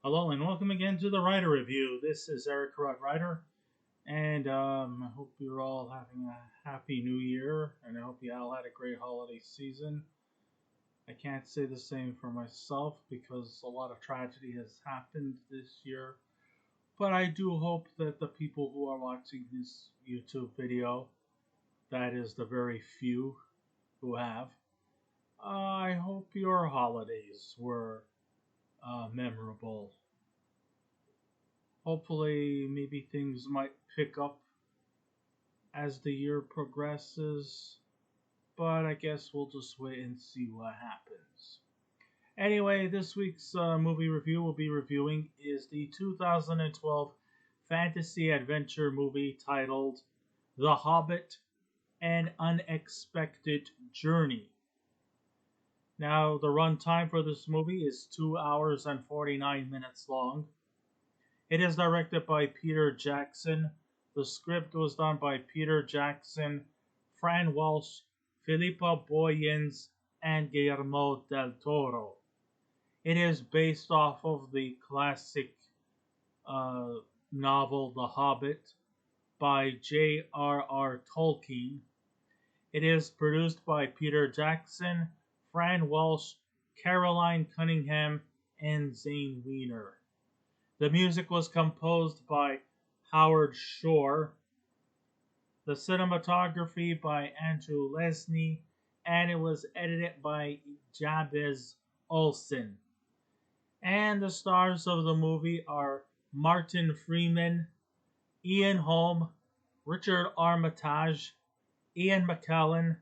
Hello and welcome again to the Writer Review. This is Eric Carrot Writer, and I hope you're all having a happy new year, and I hope you all had a great holiday season. I can't say the same for myself because a lot of tragedy has happened this year, but I do hope that the people who are watching this YouTube video, that is the very few who have, I hope your holidays were memorable. Hopefully, maybe things might pick up as the year progresses, but I guess we'll just wait and see what happens. Anyway, this week's movie review we'll be reviewing is the 2012 fantasy adventure movie titled The Hobbit: An Unexpected Journey. Now, the runtime for this movie is 2 hours and 49 minutes long. It is directed by Peter Jackson. The script was done by Peter Jackson, Fran Walsh, Philippa Boyens, and Guillermo del Toro. It is based off of the classic uh, novel The Hobbit by J.R.R. Tolkien. It is produced by Peter Jackson, Fran Walsh, Caroline Cunningham, and Zane Weiner. The music was composed by Howard Shore, the cinematography by Andrew Lesnie, and it was edited by Jabez Olson. And the stars of the movie are Martin Freeman, Ian Holm, Richard Armitage, Ian McKellen,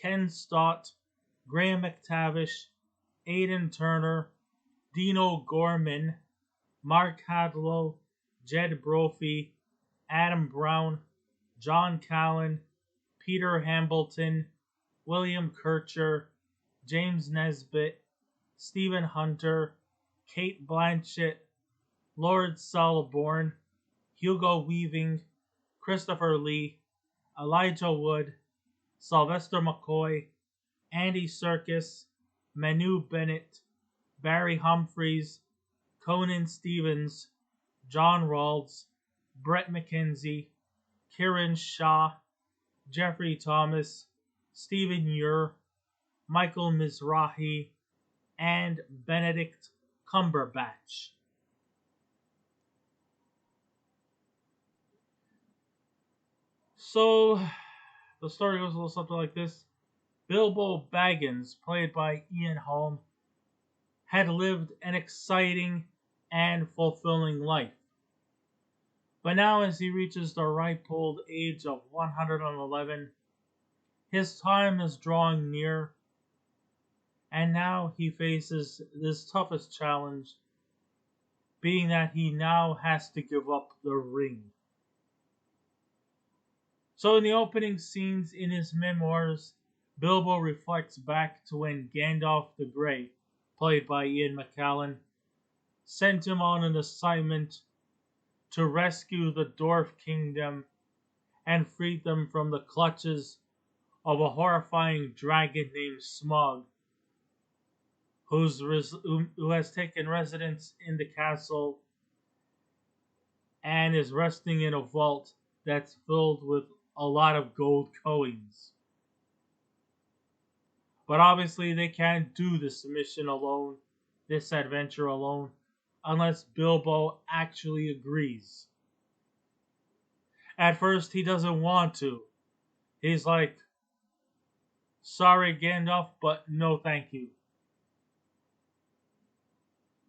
Ken Stott, Graham McTavish, Aidan Turner, Dino Gorman, Mark Hadlow, Jed Brophy, Adam Brown, John Callan, Peter Hambleton, William Kircher, James Nesbitt, Stephen Hunter, Cate Blanchett, Lord Selborne, Hugo Weaving, Christopher Lee, Elijah Wood, Sylvester McCoy, Andy Serkis, Manu Bennett, Barry Humphries, Conan Stevens, John Rawls, Brett McKenzie, Kiran Shah, Jeffrey Thomas, Stephen Ure, Michael Mizrahi, and Benedict Cumberbatch. So, the story goes a little something like this. Bilbo Baggins, played by Ian Holm, had lived an exciting and fulfilling life. But now, as he reaches the ripe old age of 111, his time is drawing near, and now he faces this toughest challenge, being that he now has to give up the ring. So, in the opening scenes in his memoirs, Bilbo reflects back to when Gandalf the Grey, played by Ian McKellen, sent him on an assignment to rescue the Dwarf Kingdom and free them from the clutches of a horrifying dragon named Smaug, who has taken residence in the castle and is resting in a vault that's filled with a lot of gold coins. But obviously, they can't do this mission alone, this adventure alone, unless Bilbo actually agrees. At first, he doesn't want to. He's like, sorry, Gandalf, but no thank you.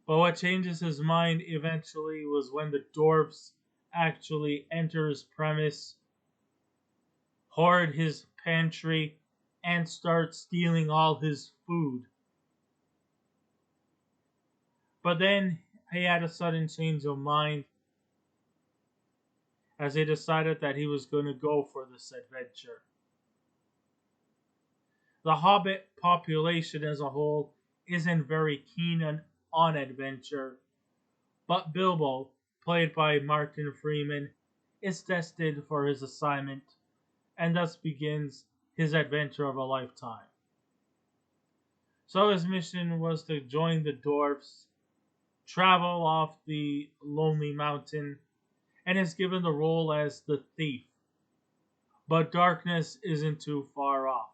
But what changes his mind eventually was when the dwarfs actually enter his premise, hoard his pantry, and start stealing all his food. But then he had a sudden change of mind as he decided that he was going to go for this adventure. The Hobbit population as a whole isn't very keen on adventure, but Bilbo, played by Martin Freeman, is destined for his assignment and thus begins his adventure of a lifetime. So his mission was to join the dwarfs travel off the lonely mountain and is given the role as the thief. But darkness isn't too far off,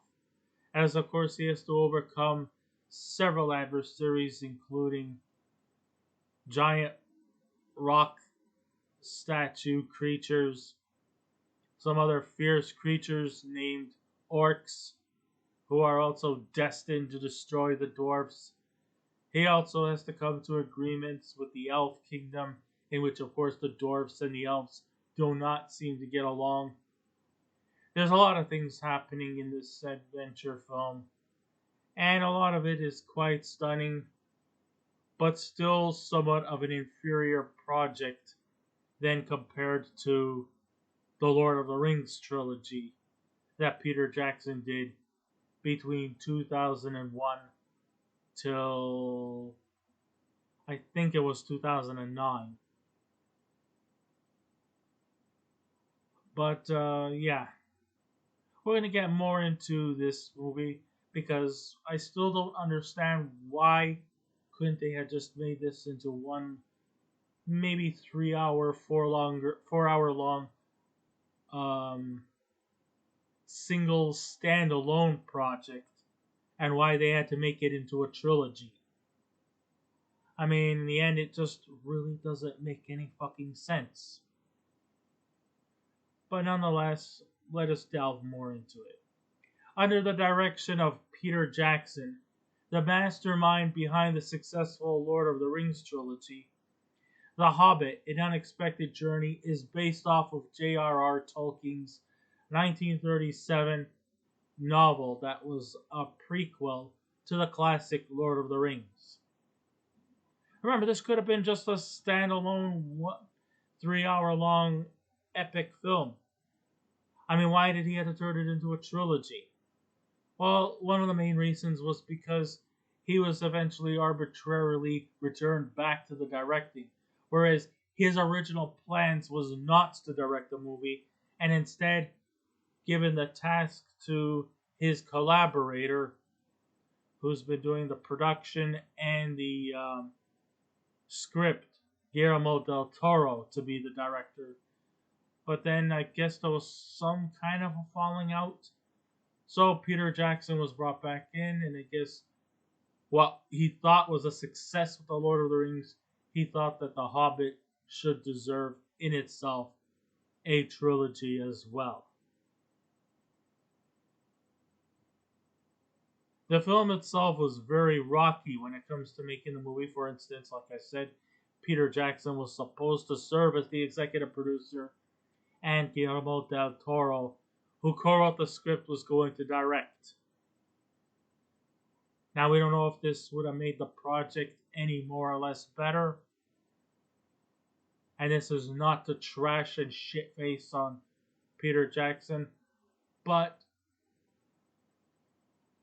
as of course he has to overcome several adversaries, including giant rock statue creatures, some other fierce creatures named orcs, who are also destined to destroy the dwarfs. He also has to come to agreements with the elf kingdom, in which, of course, the dwarfs and the elves do not seem to get along. There's a lot of things happening in this adventure film, and a lot of it is quite stunning, but still somewhat of an inferior project than compared to the Lord of the Rings trilogy that Peter Jackson did between 2001 till I think it was 2009. But yeah, we're going to get more into this movie because I still don't understand why couldn't they have just made this into one, maybe 3 hour, 4 hour long um, single standalone project, and why they had to make it into a trilogy. I mean, in the end, it just really doesn't make any fucking sense. But nonetheless, let us delve more into it. Under the direction of Peter Jackson, the mastermind behind the successful Lord of the Rings trilogy, The Hobbit: An Unexpected Journey is based off of J.R.R. Tolkien's 1937 novel that was a prequel to the classic Lord of the Rings. Remember, this could have been just a standalone 3 hour long epic film. I mean, why did he have to turn it into a trilogy? Well, one of the main reasons was because he was eventually arbitrarily returned back to the directing, whereas his original plans was not to direct the movie, and instead given the task to his collaborator, who's been doing the production and the script, Guillermo del Toro, to be the director. But then I guess there was some kind of a falling out. So Peter Jackson was brought back in, and I guess what he thought was a success with The Lord of the Rings, he thought that The Hobbit should deserve in itself a trilogy as well. The film itself was very rocky when it comes to making the movie. For instance, like I said, Peter Jackson was supposed to serve as the executive producer, and Guillermo del Toro, who co-wrote the script, was going to direct. Now, we don't know if this would have made the project any more or less better. And this is not to trash and shitface on Peter Jackson, but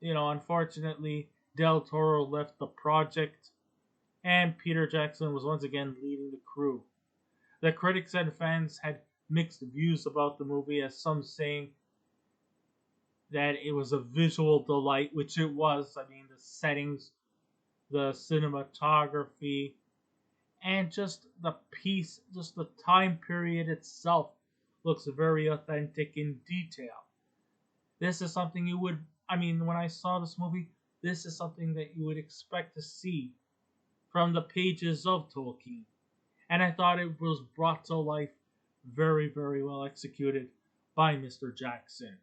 unfortunately, Del Toro left the project, and Peter Jackson was once again leading the crew. The critics and fans had mixed views about the movie, as some saying that it was a visual delight, which it was. I mean, the settings, the cinematography, and just the piece, just the time period itself looks very authentic in detail. This is something you would, when I saw this movie, this is something that you would expect to see from the pages of Tolkien. And I thought it was brought to life very, very well executed by Mr. Jackson.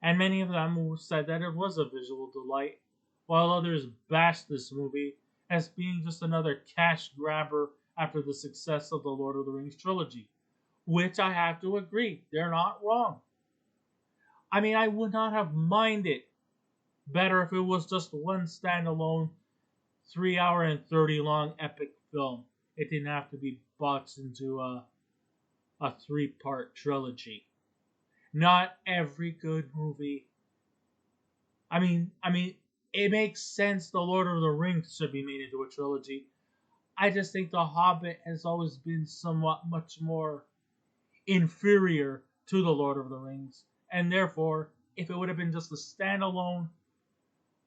And many of them said that it was a visual delight, while others bashed this movie as being just another cash grabber after the success of the Lord of the Rings trilogy. Which I have to agree, they're not wrong. I would not have minded better if it was just one standalone 3 hour and 30 long epic film. It didn't have to be boxed into a 3 part trilogy. Not every good movie. It makes sense the Lord of the Rings should be made into a trilogy. I just think The Hobbit has always been somewhat much more inferior to The Lord of the Rings. And therefore, if it would have been just a standalone,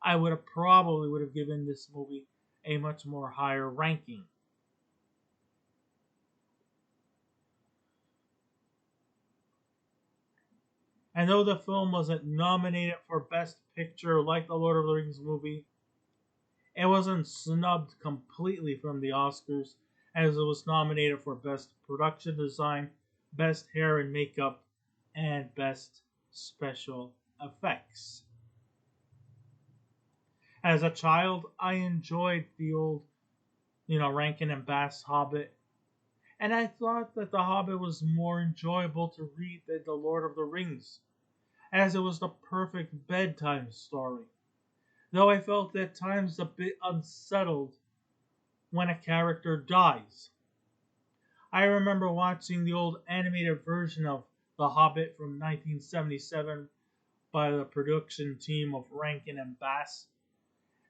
I would have probably would have given this movie a much more higher ranking. And though the film wasn't nominated for Best Picture like the Lord of the Rings movie, it wasn't snubbed completely from the Oscars, as it was nominated for Best Production Design, Best Hair and Makeup, and Best Special Effects. As a child, I enjoyed the old, Rankin and Bass Hobbit, and I thought that The Hobbit was more enjoyable to read than The Lord of the Rings, as it was the perfect bedtime story. Though I felt at times a bit unsettled when a character dies. I remember watching the old animated version of The Hobbit from 1977 by the production team of Rankin and Bass,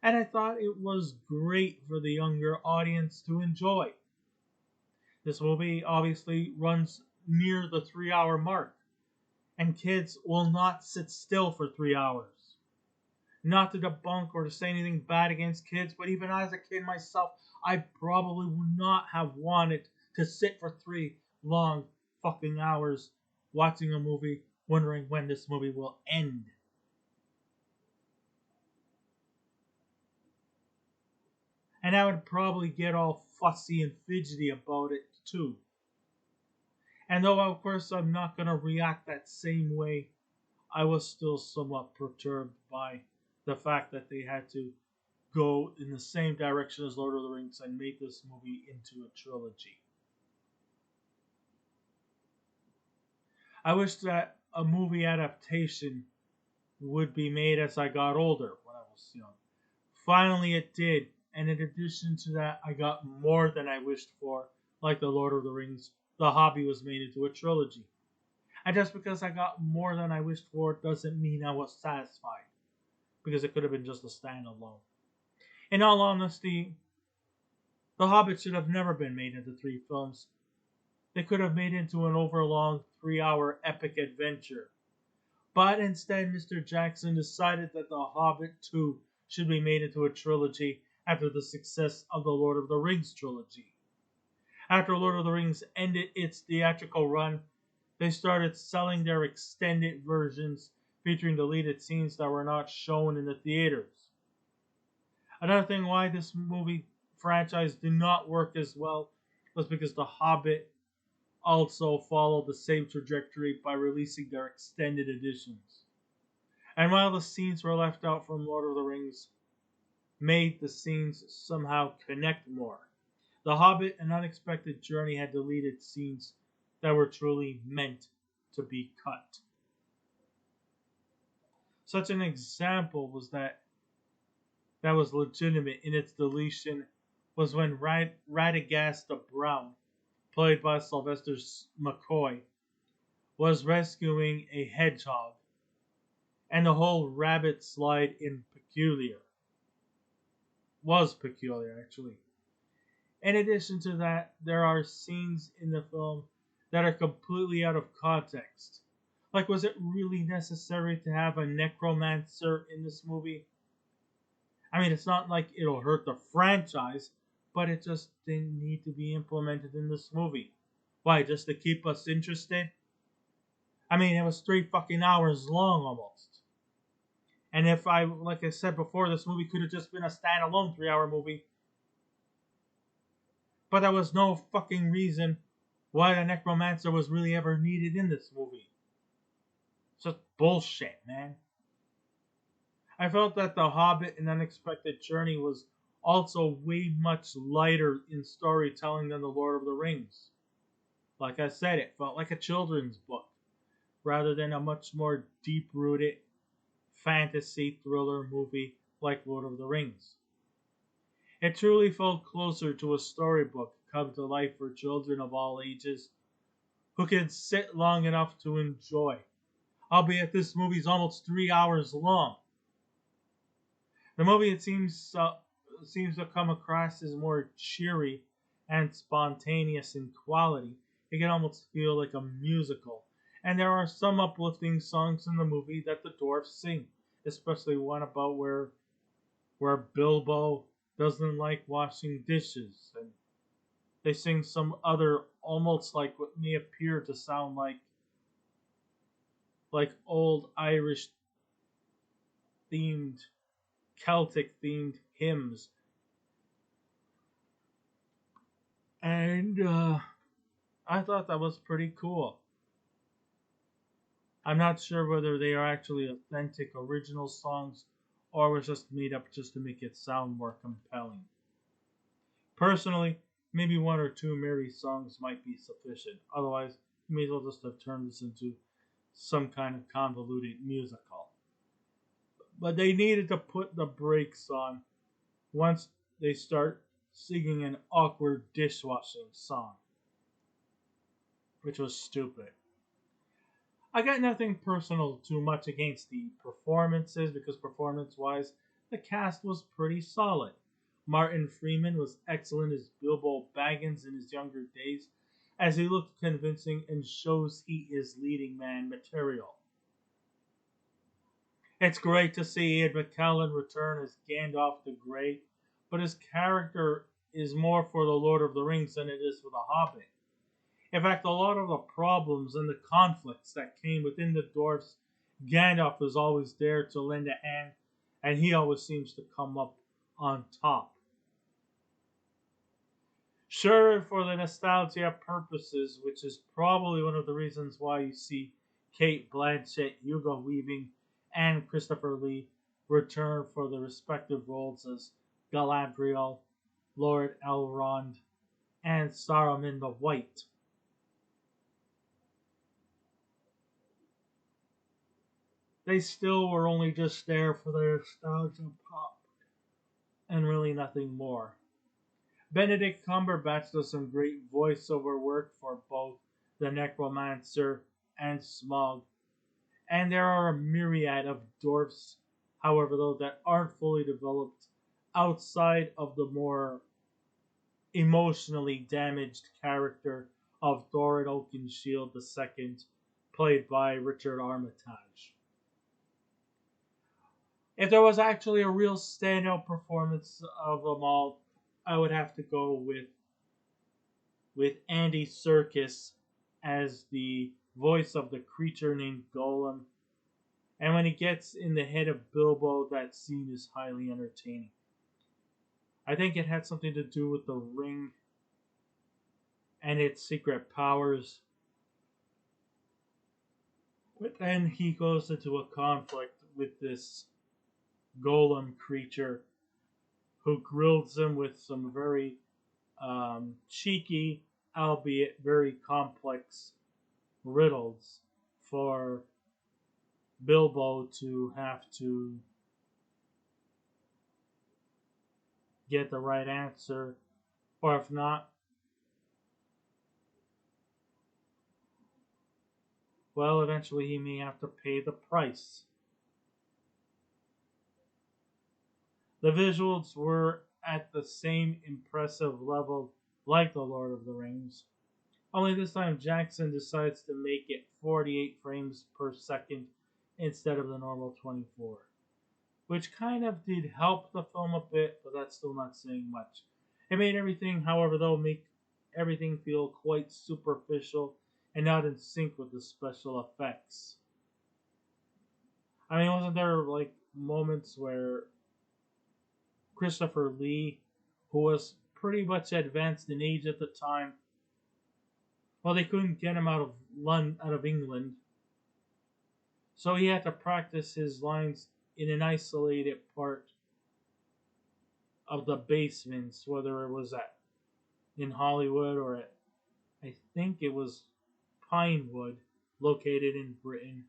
and I thought it was great for the younger audience to enjoy. This movie obviously runs near the 3 hour mark, and kids will not sit still for 3 hours. Not to debunk or to say anything bad against kids, but even as a kid myself, I probably would not have wanted to sit for 3 long fucking hours watching a movie, wondering when this movie will end. And I would probably get all fussy and fidgety about it too. And though, of course, I'm not going to react that same way, I was still somewhat perturbed by the fact that they had to go in the same direction as Lord of the Rings and make this movie into a trilogy. I wish that a movie adaptation would be made as I got older when I was young. Finally, it did, and in addition to that, I got more than I wished for, like The Lord of the Rings. The Hobbit was made into a trilogy. And just because I got more than I wished for doesn't mean I was satisfied, because it could have been just a standalone. In all honesty, The Hobbit should have never been made into 3 films. They could have made it into an overlong 3 hour epic adventure. But instead, Mr. Jackson decided that The Hobbit 2 should be made into a trilogy after the success of the Lord of the Rings trilogy. After Lord of the Rings ended its theatrical run, they started selling their extended versions featuring deleted scenes that were not shown in the theaters. Another thing why this movie franchise did not work as well was because The Hobbit also followed the same trajectory by releasing their extended editions. And while the scenes were left out from Lord of the Rings, made the scenes somehow connect more. The Hobbit and Unexpected Journey had deleted scenes that were truly meant to be cut. Such an example that was legitimate in its deletion was when Radagast the Brown, played by Sylvester McCoy, was rescuing a hedgehog, and the whole rabbit slide was peculiar actually. In addition to that, there are scenes in the film that are completely out of context. Like, was it really necessary to have a necromancer in this movie? I mean, it's not like it'll hurt the franchise, but it just didn't need to be implemented in this movie. Why, just to keep us interested? I mean, it was 3 fucking hours long almost. And if like I said before, this movie could have just been a standalone 3 hour movie. But there was no fucking reason why the necromancer was really ever needed in this movie. It's just bullshit, man. I felt that The Hobbit and Unexpected Journey was also way much lighter in storytelling than The Lord of the Rings. Like I said, it felt like a children's book, rather than a much more deep-rooted fantasy thriller movie like Lord of the Rings. It truly felt closer to a storybook come to life for children of all ages who can sit long enough to enjoy, albeit this movie's almost 3 hours long. The movie, it seems to come across as more cheery and spontaneous in quality. It can almost feel like a musical. And there are some uplifting songs in the movie that the dwarfs sing, especially one about where where Bilbo doesn't like washing dishes, and they sing some other almost like what may appear to sound like old Irish themed, Celtic themed hymns. And I thought that was pretty cool. I'm not sure whether they are actually authentic original songs or was just made up just to make it sound more compelling. Personally, maybe one or two merry songs might be sufficient. Otherwise, you may as well just have turned this into some kind of convoluted musical. But they needed to put the brakes on once they start singing an awkward dishwashing song, which was stupid. I got nothing personal too much against the performances because performance wise, the cast was pretty solid. Martin Freeman was excellent as Bilbo Baggins in his younger days, as he looked convincing and shows he is leading man material. It's great to see Ian McKellen return as Gandalf the Grey, but his character is more for the Lord of the Rings than it is for the Hobbit. In fact, a lot of the problems and the conflicts that came within the dwarfs, Gandalf was always there to lend a hand, and he always seems to come up on top. Sure, for the nostalgia purposes, which is probably one of the reasons why you see Cate Blanchett, Hugo Weaving, and Christopher Lee return for the respective roles as Galadriel, Lord Elrond, and Saruman the White. They still were only just there for their nostalgia pop and really nothing more. Benedict Cumberbatch does some great voiceover work for both the Necromancer and Smaug, and there are a myriad of dwarfs, however, though, that aren't fully developed outside of the more emotionally damaged character of Thorin Oakenshield II, played by Richard Armitage. If there was actually a real standout performance of them all, I would have to go with Andy Serkis as the voice of the creature named Golem. And when he gets in the head of Bilbo, that scene is highly entertaining. I think it had something to do with the ring and its secret powers. But then he goes into a conflict with this golem creature who grills him with some very cheeky, albeit very complex riddles for Bilbo to have to get the right answer, or if not, well, eventually he may have to pay the price. The visuals were at the same impressive level like The Lord of the Rings, only this time Jackson decides to make it 48 frames per second instead of the normal 24, which kind of did help the film a bit, but that's still not saying much. It made everything, however, though, make everything feel quite superficial and not in sync with the special effects. I mean, wasn't there like moments where Christopher Lee, who was pretty much advanced in age at the time, well, they couldn't get him out of England, so he had to practice his lines in an isolated part of the basements, whether it was at in Hollywood or at, I think it was Pinewood, located in Britain.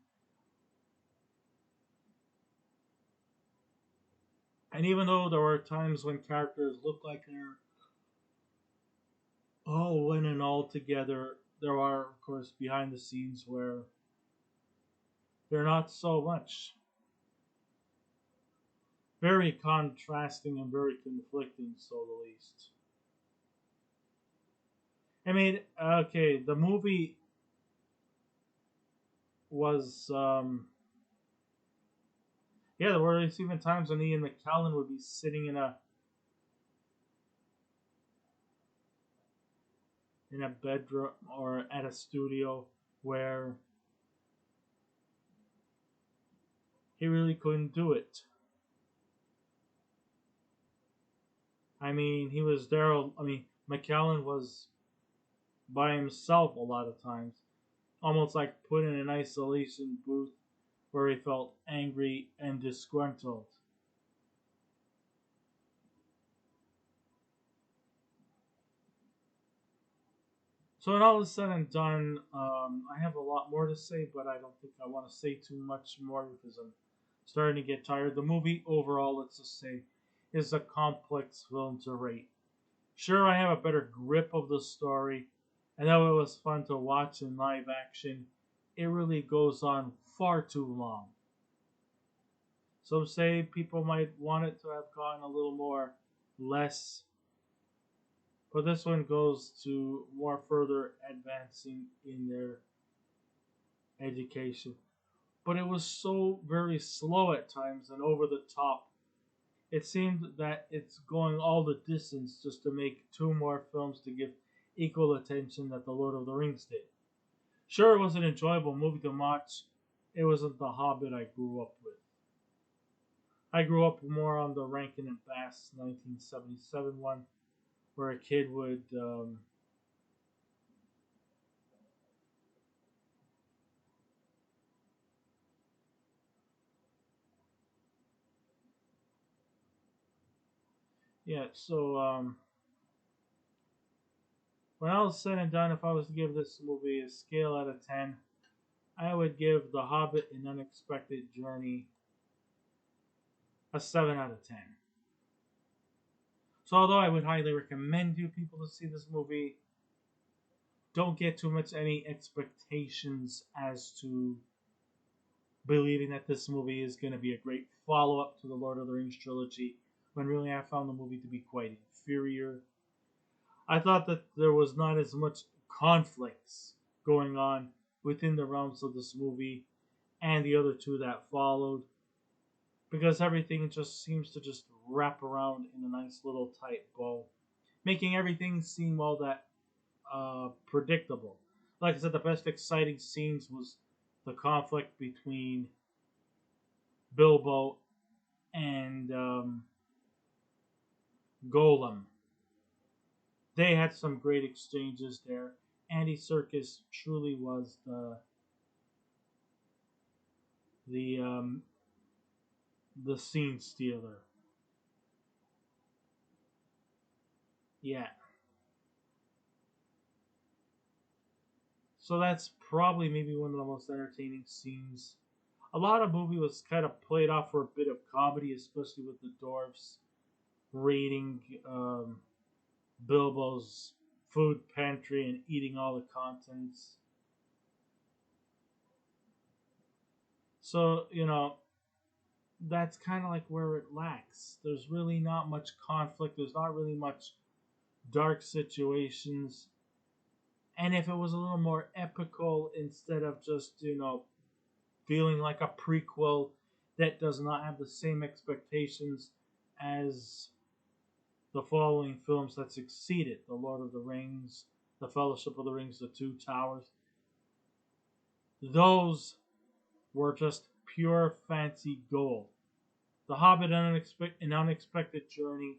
And even though there were times when characters looked like they're all one and all together, there are, of course, behind the scenes where they're not so much. Very contrasting and very conflicting, so the least. I mean, okay, the movie was Yeah, there were even times when Ian McKellen would be sitting in a bedroom or at a studio where he really couldn't do it. I mean, he was there. I mean, McKellen was by himself a lot of times, almost like put in an isolation booth where he felt angry and disgruntled. So, when all is said and done, I have a lot more to say, but I don't think I want to say too much more because I'm starting to get tired. The movie overall, let's just say, is a complex film to rate. Sure, I have a better grip of the story, and though it was fun to watch in live action, it really goes on far too long. Some say people might want it to have gone a little more less, but this one goes to more further advancing in their education. But it was so very slow at times and over the top. It seemed that it's going all the distance just to make two more films to give equal attention that The Lord of the Rings did. Sure, it was an enjoyable movie to watch. It wasn't The Hobbit I grew up with. I grew up more on the Rankin and Bass 1977 one, where a kid would, yeah. So when all is said and done, if I was to give this movie a scale out of 10, I would give The Hobbit: An Unexpected Journey a 7 out of 10. So although I would highly recommend you people to see this movie, don't get too much any expectations as to believing that this movie is going to be a great follow up to the Lord of the Rings trilogy, when really I found the movie to be quite inferior. I thought that there was not as much conflicts going on within the realms of this movie and the other two that followed, because everything just seems to just wrap around in a nice little tight bow, making everything seem all that predictable. Like I said, the best exciting scenes was the conflict between Bilbo and Golem. They had some great exchanges there. Andy Serkis truly was the the scene stealer. Yeah. So that's probably maybe one of the most entertaining scenes. A lot of movie was kind of played off for a bit of comedy, especially with the dwarfs raiding Bilbo's food pantry and eating all the contents. So, that's kind of like where it lacks. There's really not much conflict. There's not really much dark situations. And if it was a little more epical instead of just, feeling like a prequel that does not have the same expectations as the following films that succeeded: The Lord of the Rings, The Fellowship of the Rings, The Two Towers. Those were just pure fancy gold. The Hobbit: An Unexpected Journey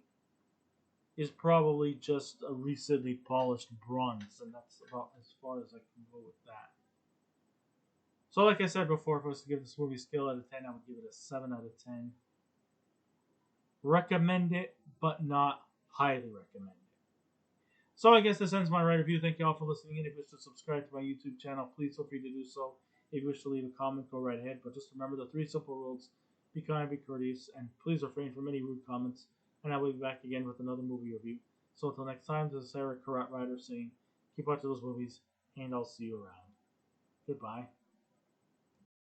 is probably just a recently polished bronze, and that's about as far as I can go with that. So, like I said before, if I was to give this movie a scale out of 10, I would give it a 7 out of 10. Recommend it, but not highly recommend it. So, I guess this ends my review. Thank you all for listening in. If you wish to subscribe to my YouTube channel, please feel free to do so. If you wish to leave a comment, go right ahead. But just remember the three simple rules: be kind, be courteous, and please refrain from any rude comments. And I will be back again with another movie review. So, until next time, this is Eric Karat Rider saying, keep watching those movies, and I'll see you around. Goodbye.